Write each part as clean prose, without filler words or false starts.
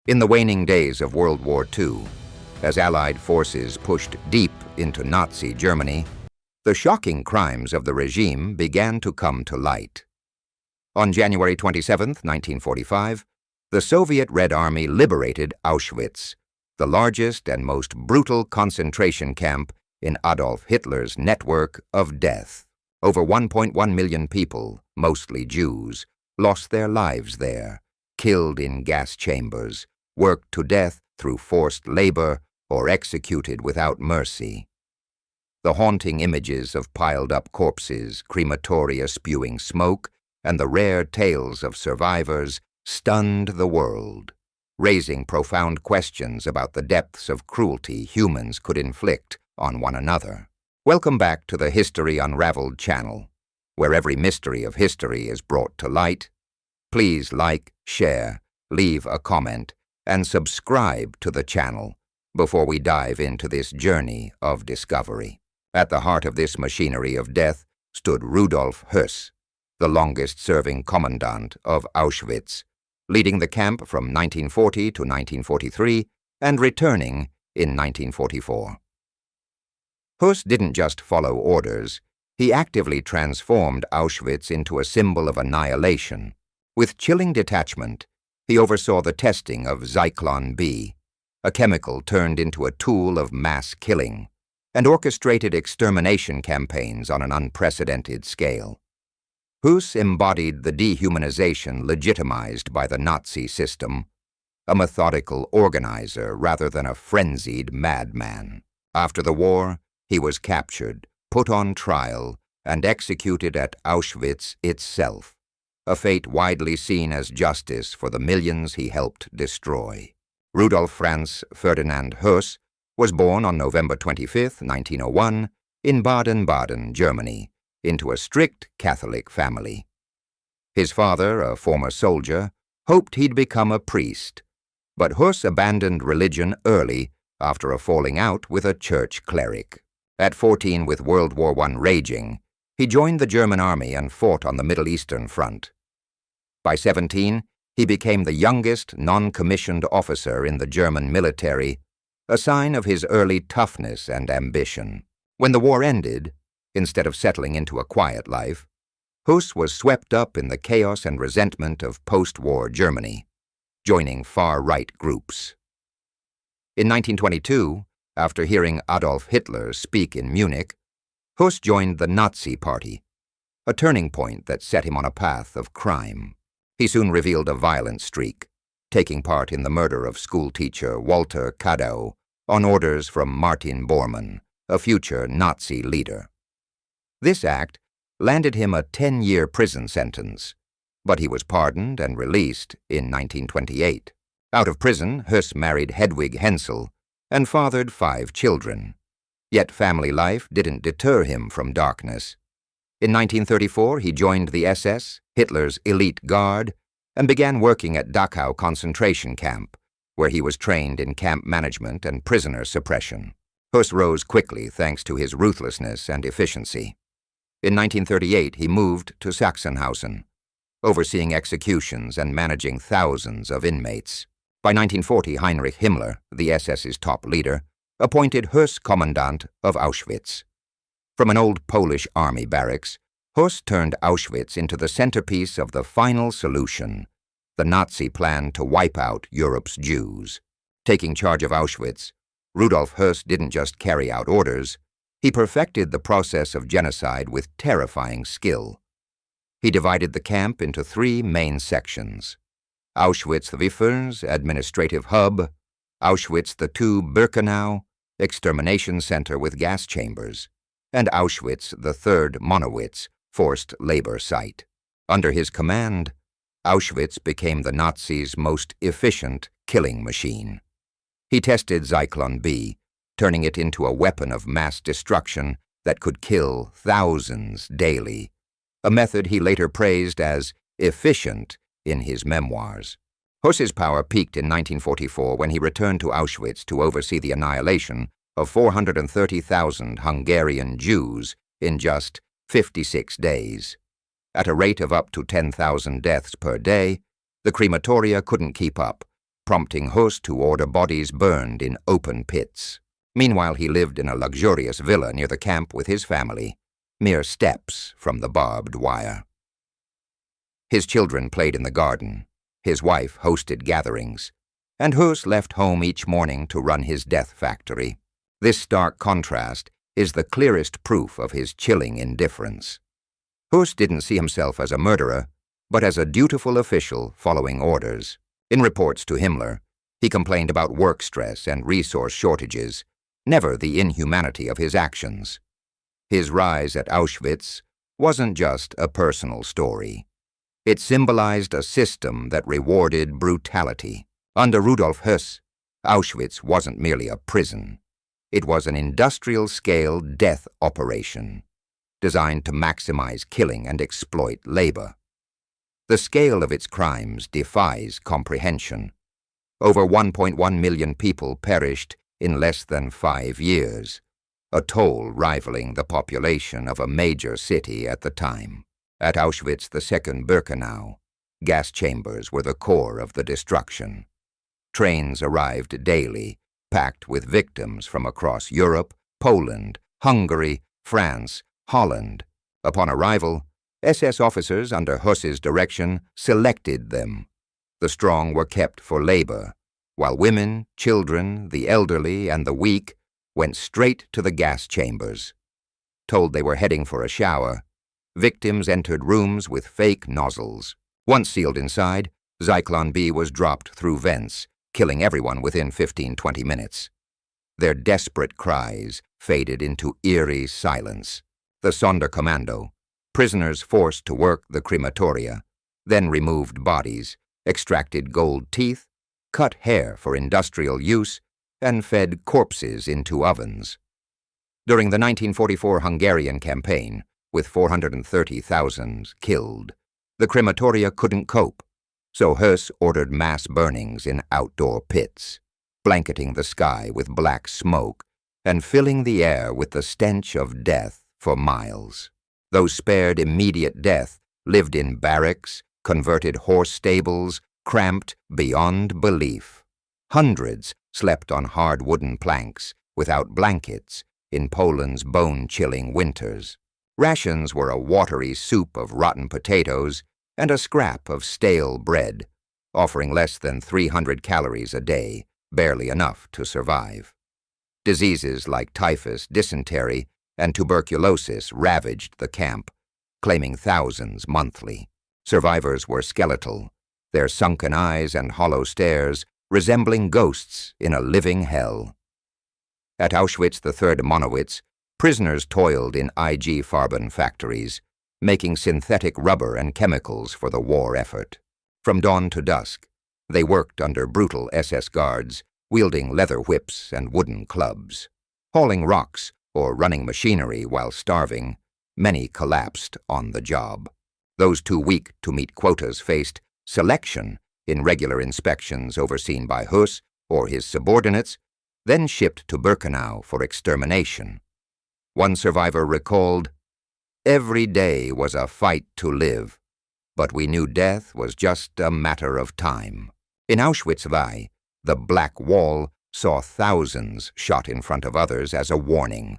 In the waning days of World War II, as Allied forces pushed deep into Nazi Germany, the shocking crimes of the regime began to come to light. On January 27, 1945, the Soviet Red Army liberated Auschwitz, the largest and most brutal concentration camp in Adolf Hitler's network of death. Over 1.1 million people, mostly Jews, lost their lives there, killed in gas chambers, worked to death through forced labor, or executed without mercy. The haunting images of piled-up corpses, crematoria spewing smoke, and the rare tales of survivors stunned the world, raising profound questions about the depths of cruelty humans could inflict on one another. Welcome back to the History Unraveled channel, where every mystery of history is brought to light. Please like, share, leave a comment, and subscribe to the channel before we dive into this journey of discovery. At the heart of this machinery of death stood Rudolf Höss, the longest-serving commandant of Auschwitz, leading the camp from 1940 to 1943 and returning in 1944. Höss didn't just follow orders, he actively transformed Auschwitz into a symbol of annihilation. With chilling detachment, he oversaw the testing of Zyklon B, a chemical turned into a tool of mass killing, and orchestrated extermination campaigns on an unprecedented scale. Höss embodied the dehumanization legitimized by the Nazi system, a methodical organizer rather than a frenzied madman. After the war, he was captured, put on trial, and executed at Auschwitz itself, a fate widely seen as justice for the millions he helped destroy. Rudolf Franz Ferdinand Höss was born on November 25, 1901, in Baden-Baden, Germany, into a strict Catholic family. His father, a former soldier, hoped he'd become a priest, but Höss abandoned religion early after a falling out with a church cleric. At 14, with World War I raging, he joined the German army and fought on the Middle Eastern front. By 17, he became the youngest non-commissioned officer in the German military, a sign of his early toughness and ambition. When the war ended, instead of settling into a quiet life, Höss was swept up in the chaos and resentment of post-war Germany, joining far-right groups. In 1922, after hearing Adolf Hitler speak in Munich, Höss joined the Nazi Party, a turning point that set him on a path of crime. He soon revealed a violent streak, taking part in the murder of schoolteacher Walter Kadow on orders from Martin Bormann, a future Nazi leader. This act landed him a 10-year prison sentence, but he was pardoned and released in 1928. Out of prison, Höss married Hedwig Hensel and fathered 5 children. Yet family life didn't deter him from darkness. In 1934, he joined the SS, Hitler's elite guard, and began working at Dachau concentration camp, where he was trained in camp management and prisoner suppression. Höss rose quickly thanks to his ruthlessness and efficiency. In 1938, he moved to Sachsenhausen, overseeing executions and managing thousands of inmates. By 1940, Heinrich Himmler, the SS's top leader, appointed Höss Commandant of Auschwitz. From an old Polish army barracks, Höss turned Auschwitz into the centerpiece of the final solution, the Nazi plan to wipe out Europe's Jews. Taking charge of Auschwitz, Rudolf Höss didn't just carry out orders, he perfected the process of genocide with terrifying skill. He divided the camp into 3 main sections: Auschwitz-Wiffel's administrative hub, Auschwitz II-Birkenau, extermination center with gas chambers, and Auschwitz III Monowitz, forced labor site. Under his command, Auschwitz became the Nazis' most efficient killing machine. He tested Zyklon B, turning it into a weapon of mass destruction that could kill thousands daily, a method he later praised as efficient in his memoirs. Höss's power peaked in 1944 when he returned to Auschwitz to oversee the annihilation of 430,000 Hungarian Jews in just 56 days. At a rate of up to 10,000 deaths per day, the crematoria couldn't keep up, prompting Höss to order bodies burned in open pits. Meanwhile, he lived in a luxurious villa near the camp with his family, mere steps from the barbed wire. His children played in the garden, his wife hosted gatherings, and Höss left home each morning to run his death factory. This stark contrast is the clearest proof of his chilling indifference. Höss didn't see himself as a murderer, but as a dutiful official following orders. In reports to Himmler, he complained about work stress and resource shortages, never the inhumanity of his actions. His rise at Auschwitz wasn't just a personal story. It symbolized a system that rewarded brutality. Under Rudolf Höss, Auschwitz wasn't merely a prison. It was an industrial-scale death operation, designed to maximize killing and exploit labor. The scale of its crimes defies comprehension. Over 1.1 million people perished in less than 5 years, a toll rivaling the population of a major city at the time. At Auschwitz II Birkenau, gas chambers were the core of the destruction. Trains arrived daily, packed with victims from across Europe, Poland, Hungary, France, Holland. Upon arrival, SS officers under Höss's direction selected them. The strong were kept for labor, while women, children, the elderly, and the weak went straight to the gas chambers. Told they were heading for a shower, victims entered rooms with fake nozzles. Once sealed inside, Zyklon B was dropped through vents, killing everyone within 15-20 minutes. Their desperate cries faded into eerie silence. The Sonderkommando, prisoners forced to work the crematoria, then removed bodies, extracted gold teeth, cut hair for industrial use, and fed corpses into ovens. During the 1944 Hungarian campaign, with 430,000 killed, the crematoria couldn't cope, so Höss ordered mass burnings in outdoor pits, blanketing the sky with black smoke and filling the air with the stench of death for miles. Those spared immediate death lived in barracks, converted horse stables, cramped beyond belief. Hundreds slept on hard wooden planks, without blankets, in Poland's bone-chilling winters. Rations were a watery soup of rotten potatoes and a scrap of stale bread, offering less than 300 calories a day, barely enough to survive. Diseases like typhus, dysentery, and tuberculosis ravaged the camp, claiming thousands monthly. Survivors were skeletal, their sunken eyes and hollow stares resembling ghosts in a living hell. At Auschwitz III Monowitz, prisoners toiled in IG Farben factories, making synthetic rubber and chemicals for the war effort. From dawn to dusk, they worked under brutal SS guards, wielding leather whips and wooden clubs. Hauling rocks or running machinery while starving, many collapsed on the job. Those too weak to meet quotas faced selection in regular inspections overseen by Höss or his subordinates, then shipped to Birkenau for extermination. One survivor recalled, "Every day was a fight to live, but we knew death was just a matter of time." In Auschwitz II, the Black Wall saw thousands shot in front of others as a warning.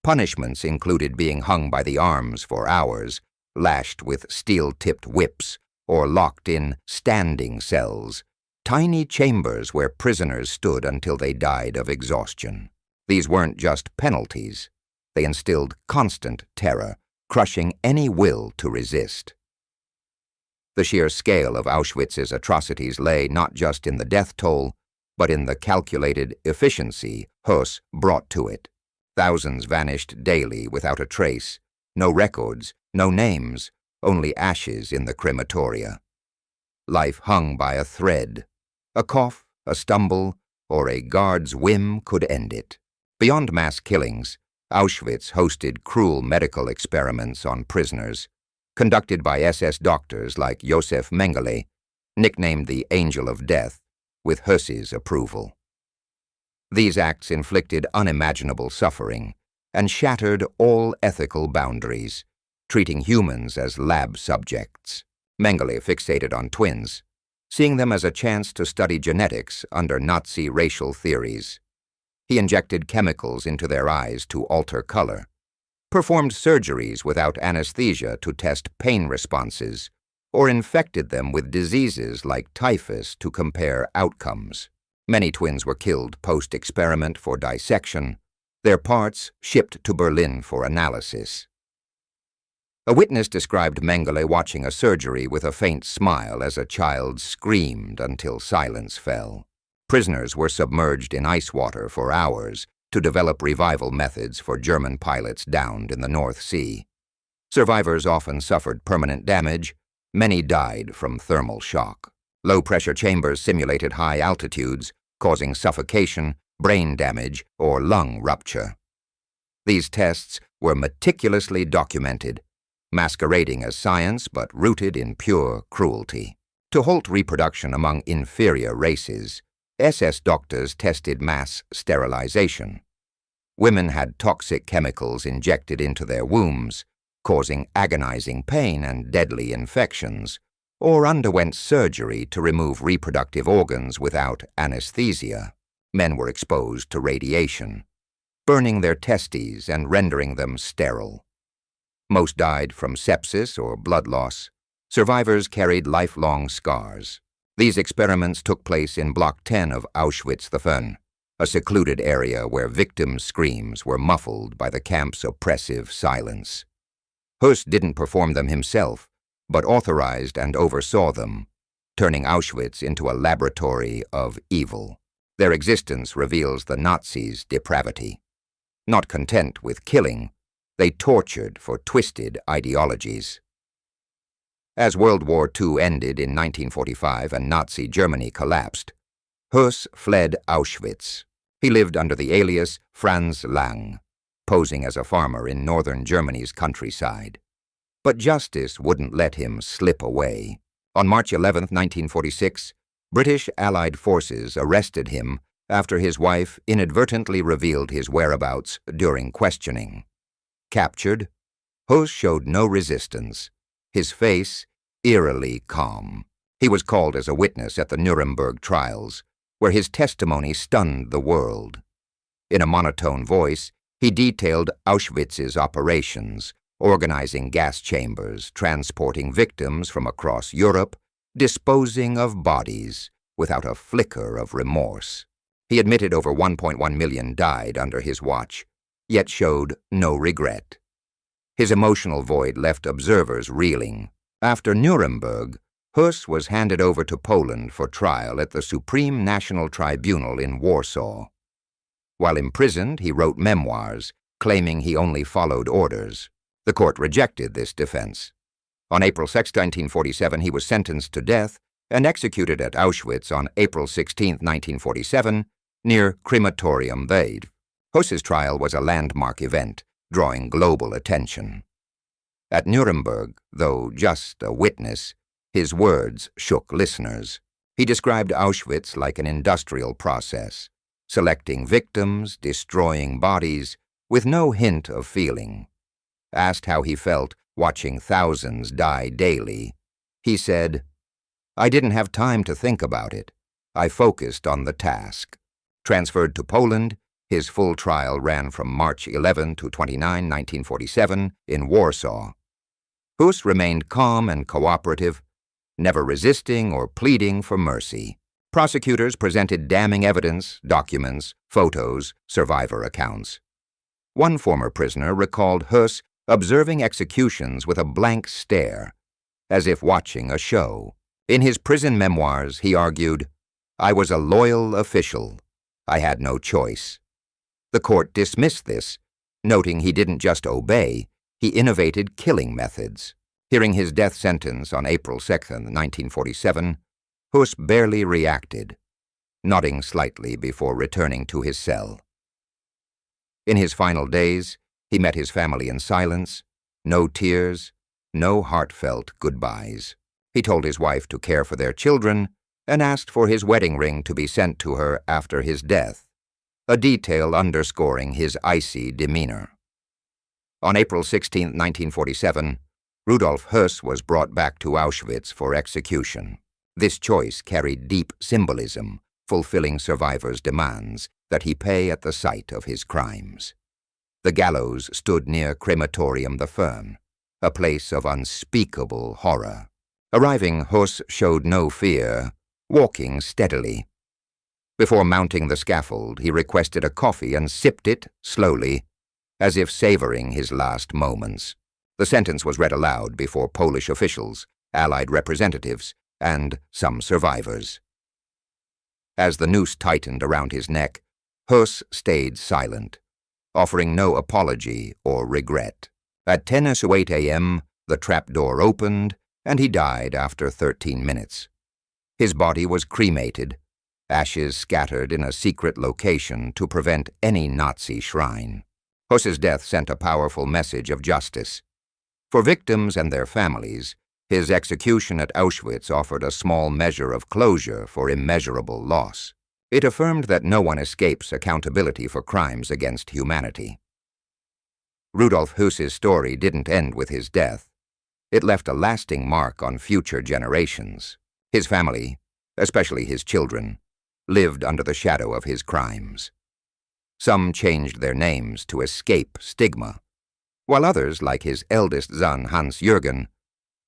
Punishments included being hung by the arms for hours, lashed with steel-tipped whips, or locked in standing cells, tiny chambers where prisoners stood until they died of exhaustion. These weren't just penalties. They instilled constant terror, crushing any will to resist. The sheer scale of Auschwitz's atrocities lay not just in the death toll, but in the calculated efficiency Höss brought to it. Thousands vanished daily without a trace, no records, no names, only ashes in the crematoria. Life hung by a thread. A cough, a stumble, or a guard's whim could end it. Beyond mass killings, Auschwitz hosted cruel medical experiments on prisoners, conducted by SS doctors like Josef Mengele, nicknamed the Angel of Death, with Höss's approval. These acts inflicted unimaginable suffering and shattered all ethical boundaries, treating humans as lab subjects. Mengele fixated on twins, seeing them as a chance to study genetics under Nazi racial theories. He injected chemicals into their eyes to alter color, performed surgeries without anesthesia to test pain responses, or infected them with diseases like typhus to compare outcomes. Many twins were killed post-experiment for dissection, their parts shipped to Berlin for analysis. A witness described Mengele watching a surgery with a faint smile as a child screamed until silence fell. Prisoners were submerged in ice water for hours to develop revival methods for German pilots downed in the North Sea. Survivors often suffered permanent damage. Many died from thermal shock. Low-pressure chambers simulated high altitudes, causing suffocation, brain damage, or lung rupture. These tests were meticulously documented, masquerading as science but rooted in pure cruelty. To halt reproduction among inferior races, SS doctors tested mass sterilization. Women had toxic chemicals injected into their wombs, causing agonizing pain and deadly infections, or underwent surgery to remove reproductive organs without anesthesia. Men were exposed to radiation, burning their testes and rendering them sterile. Most died from sepsis or blood loss. Survivors carried lifelong scars. These experiments took place in Block 10 of Auschwitz-the-Föhn, a secluded area where victims' screams were muffled by the camp's oppressive silence. Höss didn't perform them himself, but authorized and oversaw them, turning Auschwitz into a laboratory of evil. Their existence reveals the Nazis' depravity. Not content with killing, they tortured for twisted ideologies. As World War II ended in 1945 and Nazi Germany collapsed, Höss fled Auschwitz. He lived under the alias Franz Lang, posing as a farmer in northern Germany's countryside. But justice wouldn't let him slip away. On March 11, 1946, British Allied forces arrested him after his wife inadvertently revealed his whereabouts during questioning. Captured, Höss showed no resistance, his face eerily calm. He was called as a witness at the Nuremberg trials, where his testimony stunned the world. In a monotone voice, he detailed Auschwitz's operations, organizing gas chambers, transporting victims from across Europe, disposing of bodies without a flicker of remorse. He admitted over 1.1 million died under his watch, yet showed no regret. His emotional void left observers reeling. After Nuremberg, Höss was handed over to Poland for trial at the Supreme National Tribunal in Warsaw. While imprisoned, he wrote memoirs, claiming he only followed orders. The court rejected this defense. On April 6, 1947, he was sentenced to death and executed at Auschwitz on April 16, 1947, near Crematorium Weid. Höss's trial was a landmark event, drawing global attention. At Nuremberg, though just a witness, his words shook listeners. He described Auschwitz like an industrial process, selecting victims, destroying bodies, with no hint of feeling. Asked how he felt watching thousands die daily, he said, "I didn't have time to think about it. I focused on the task." Transferred to Poland, his full trial ran from March 11 to 29, 1947, in Warsaw. Höss remained calm and cooperative, never resisting or pleading for mercy. Prosecutors presented damning evidence, documents, photos, survivor accounts. One former prisoner recalled Höss observing executions with a blank stare, as if watching a show. In his prison memoirs, he argued, "I was a loyal official. I had no choice." The court dismissed this, noting he didn't just obey, he innovated killing methods. Hearing his death sentence on April 2, 1947, Höss barely reacted, nodding slightly before returning to his cell. In his final days, he met his family in silence, no tears, no heartfelt goodbyes. He told his wife to care for their children and asked for his wedding ring to be sent to her after his death, a detail underscoring his icy demeanor. On April 16, 1947, Rudolf Höss was brought back to Auschwitz for execution. This choice carried deep symbolism, fulfilling survivors' demands that he pay at the site of his crimes. The gallows stood near Crematorium the Fern, a place of unspeakable horror. Arriving, Höss showed no fear, walking steadily. Before mounting the scaffold, he requested a coffee and sipped it slowly, as if savoring his last moments. The sentence was read aloud before Polish officials, Allied representatives, and some survivors. As the noose tightened around his neck, Höss stayed silent, offering no apology or regret. At 10:08 a.m., the trapdoor opened, and he died after 13 minutes. His body was cremated, ashes scattered in a secret location to prevent any Nazi shrine. Höss's death sent a powerful message of justice. For victims and their families, his execution at Auschwitz offered a small measure of closure for immeasurable loss. It affirmed that no one escapes accountability for crimes against humanity. Rudolf Höss's story didn't end with his death. It left a lasting mark on future generations. His family, especially his children, lived under the shadow of his crimes. Some changed their names to escape stigma, while others, like his eldest son Hans-Jürgen,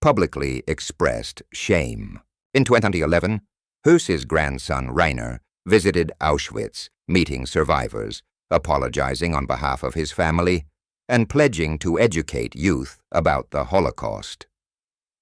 publicly expressed shame. In 2011, Höss's grandson Rainer visited Auschwitz, meeting survivors, apologizing on behalf of his family, and pledging to educate youth about the Holocaust.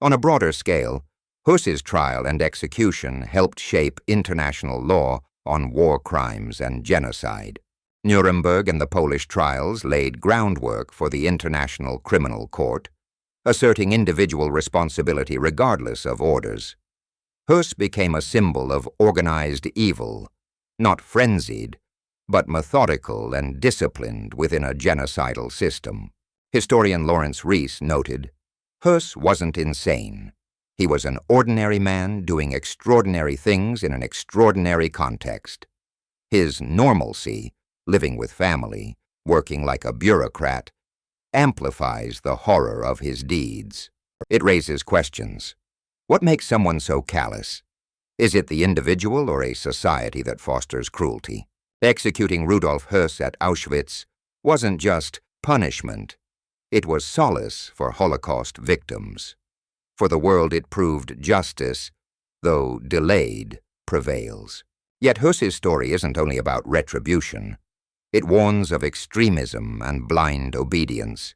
On a broader scale, Höss's trial and execution helped shape international law on war crimes and genocide. Nuremberg and the Polish trials laid groundwork for the International Criminal Court, asserting individual responsibility regardless of orders. Höss became a symbol of organized evil, not frenzied, but methodical and disciplined within a genocidal system. Historian Lawrence Rees noted, "Höss wasn't insane. He was an ordinary man doing extraordinary things in an extraordinary context. His normalcy, living with family, working like a bureaucrat, amplifies the horror of his deeds." It raises questions. What makes someone so callous? Is it the individual or a society that fosters cruelty? Executing Rudolf Höss at Auschwitz wasn't just punishment. It was solace for Holocaust victims. For the world it proved justice, though delayed, prevails. Yet Höss's story isn't only about retribution. It warns of extremism and blind obedience.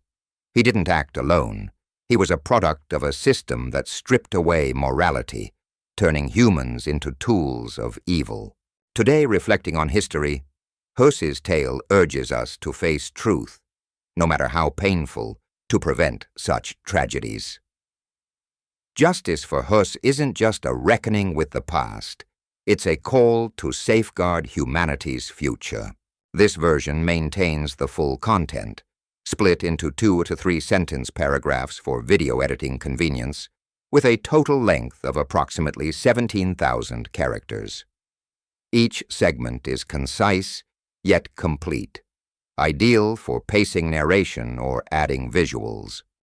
He didn't act alone. He was a product of a system that stripped away morality, turning humans into tools of evil. Today, reflecting on history, Höss's tale urges us to face truth, no matter how painful, to prevent such tragedies. Justice for Höss isn't just a reckoning with the past. It's a call to safeguard humanity's future. This version maintains the full content, split into 2 to 3 sentence paragraphs for video editing convenience, with a total length of approximately 17,000 characters. Each segment is concise, yet complete, ideal for pacing narration or adding visuals.